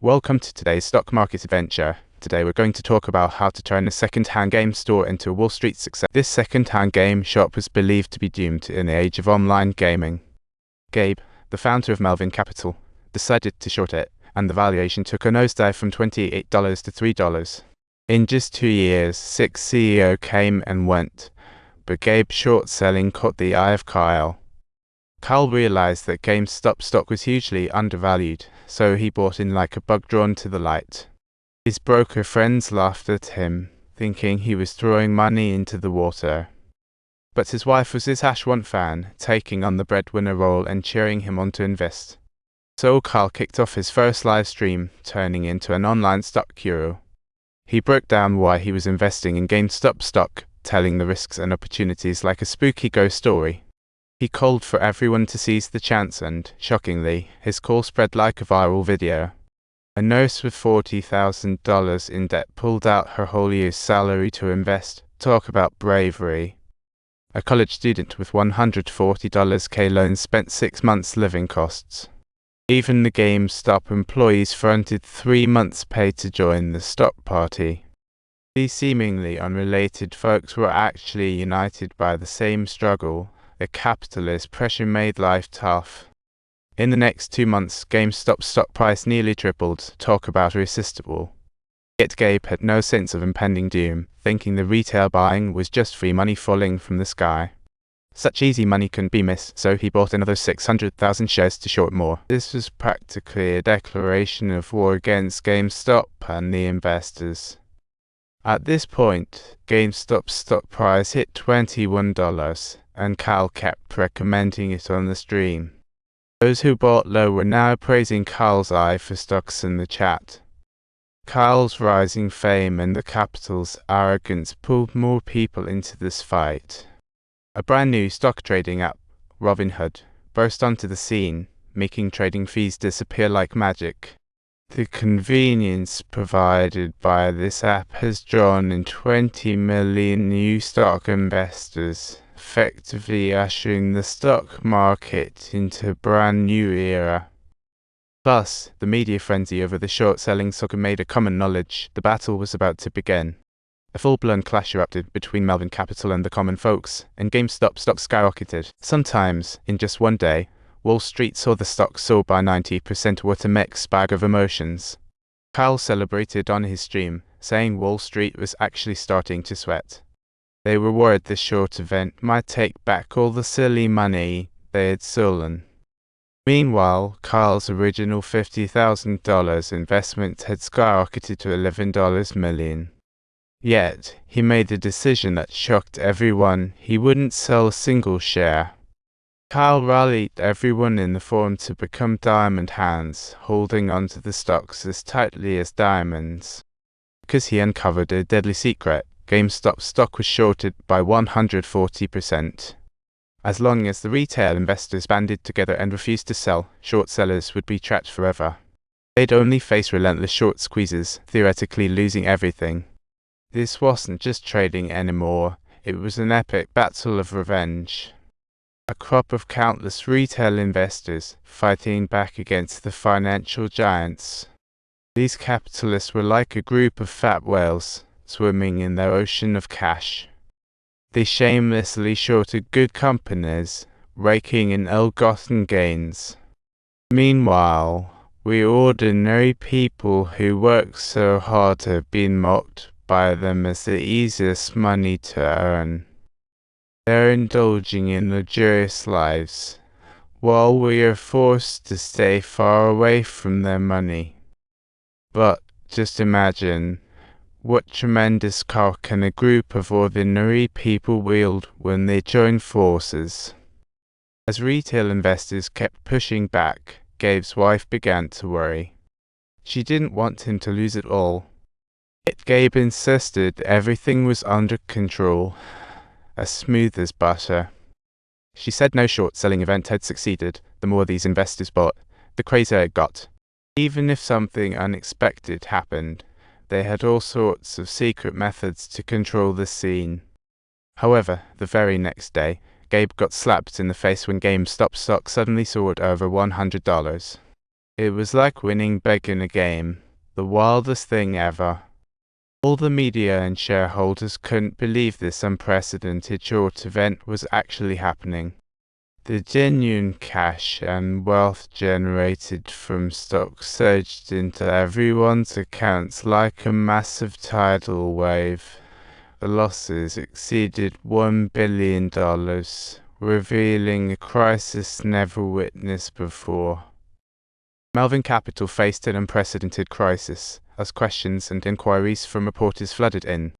Welcome to today's stock market adventure. Today we're going to talk about how to turn a second-hand game store into a Wall Street success. This second-hand game shop was believed to be doomed in the age of online gaming. Gabe, the founder of Melvin Capital, decided to short it, and the valuation took a nosedive from $28 to $3. In just 2 years, 6 CEOs came and went, but Gabe's short selling caught the eye of Kyle. Kyle realized that GameStop's stock was hugely undervalued, so he bought in like a bug drawn to the light. His broker friends laughed at him, thinking he was throwing money into the water. But his wife was his Hash1 fan, taking on the breadwinner role and cheering him on to invest. So Kyle kicked off his first live stream, turning into an online stock guru. He broke down why he was investing in GameStop stock, telling the risks and opportunities like a spooky ghost story. He called for everyone to seize the chance and, shockingly, his call spread like a viral video. A nurse with $40,000 in debt pulled out her whole year's salary to invest. Talk about bravery. A college student with $140K loans spent 6 months' living costs. Even the GameStop employees fronted 3 months' pay to join the stock party. These seemingly unrelated folks were actually united by the same struggle. The capitalist pressure made life tough. In the next 2 months, GameStop's stock price nearly tripled. Talk about irresistible. Yet Gabe had no sense of impending doom, thinking the retail buying was just free money falling from the sky. Such easy money couldn't be missed, so he bought another 600,000 shares to short more. This was practically a declaration of war against GameStop and the investors. At this point, GameStop's stock price hit $21. And Kyle kept recommending it on the stream. Those who bought low were now praising Kyle's eye for stocks in the chat. Kyle's rising fame and the capital's arrogance pulled more people into this fight. A brand new stock trading app, Robinhood, burst onto the scene, making trading fees disappear like magic. The convenience provided by this app has drawn in 20 million new stock investors, effectively ushering the stock market into a brand new era. Plus, the media frenzy over the short-selling saga made a common knowledge. The battle was about to begin. A full-blown clash erupted between Melvin Capital and the common folks, and GameStop stock skyrocketed. Sometimes, in just one day, Wall Street saw the stock soar by 90%. What a mixed bag of emotions. Kyle celebrated on his stream, saying Wall Street was actually starting to sweat. They were worried this short event might take back all the silly money they had stolen. Meanwhile, Kyle's original $50,000 investment had skyrocketed to $11 million. Yet, he made a decision that shocked everyone. He wouldn't sell a single share. Kyle rallied everyone in the forum to become diamond hands, holding onto the stocks as tightly as diamonds. Because he uncovered a deadly secret, GameStop stock was shorted by 140%. As long as the retail investors banded together and refused to sell, short sellers would be trapped forever. They'd only face relentless short squeezes, theoretically losing everything. This wasn't just trading anymore, it was an epic battle of revenge. A crop of countless retail investors fighting back against the financial giants. These capitalists were like a group of fat whales, swimming in their ocean of cash. They shamelessly shorted good companies, raking in ill-gotten gains. Meanwhile, we ordinary people who work so hard have been mocked by them as the easiest money to earn. They're indulging in luxurious lives, while we are forced to stay far away from their money. But just imagine, what tremendous car can a group of ordinary people wield when they join forces? As retail investors kept pushing back, Gabe's wife began to worry. She didn't want him to lose it all. Yet Gabe insisted everything was under control, as smooth as butter. She said no short-selling event had succeeded. The more these investors bought, the crazier it got. Even if something unexpected happened, they had all sorts of secret methods to control the scene. However, the very next day, Gabe got slapped in the face when GameStop stock suddenly soared over $100. It was like winning big in a game, the wildest thing ever. All the media and shareholders couldn't believe this unprecedented short event was actually happening. The genuine cash and wealth generated from stocks surged into everyone's accounts like a massive tidal wave. The losses exceeded $1 billion, revealing a crisis never witnessed before. Melvin Capital faced an unprecedented crisis, as questions and inquiries from reporters flooded in.